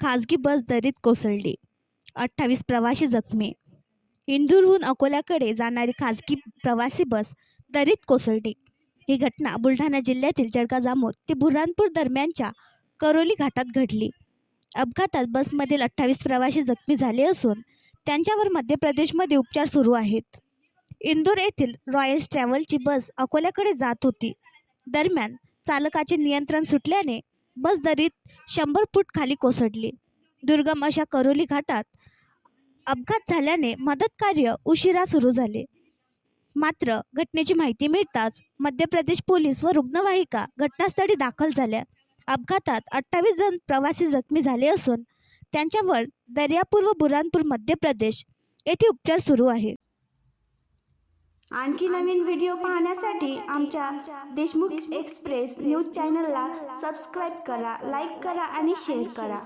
खासगी बस दरीत कोसळली, 28 प्रवासी जखमी. इंदूरहून अकोल्याकडे जाणारी खासगी प्रवासी बस दरीत कोसळली. ही घटना बुलढाणा जिल्ह्यातील जळगाव जामोद ते बुऱ्हाणपूर दरम्यानच्या करोली घाटात घडली. अपघातात बसमधील 28 प्रवासी जखमी झाले असून त्यांच्यावर मध्य प्रदेशमध्ये उपचार सुरू आहेत. इंदूर येथील रॉयल्स ट्रॅव्हल्सची बस अकोल्याकडे जात होती. दरम्यान चालकाचे नियंत्रण सुटल्याने बस दरीत 100 फूट खाली कोसळली. दुर्गम अशा करोली घाटात अपघात झाल्याने मदत कार्य उशिरा सुरू झाले. मात्र घटनेची माहिती मिळताच मध्य प्रदेश पोलीस व रुग्णवाहिका घटनास्थळी दाखल झाल्या. अपघातात 28 जण प्रवासी जखमी झाले असून त्यांच्यावर दर्यापूर व बुऱ्हाणपूर मध्य प्रदेश येथे उपचार सुरू आहे. आणखी नवीन व्हिडिओ पाहण्यासाठी आमच्या देशमुख एक्सप्रेस न्यूज चॅनलला सबस्क्राईब करा, लाईक करा आणि शेअर करा.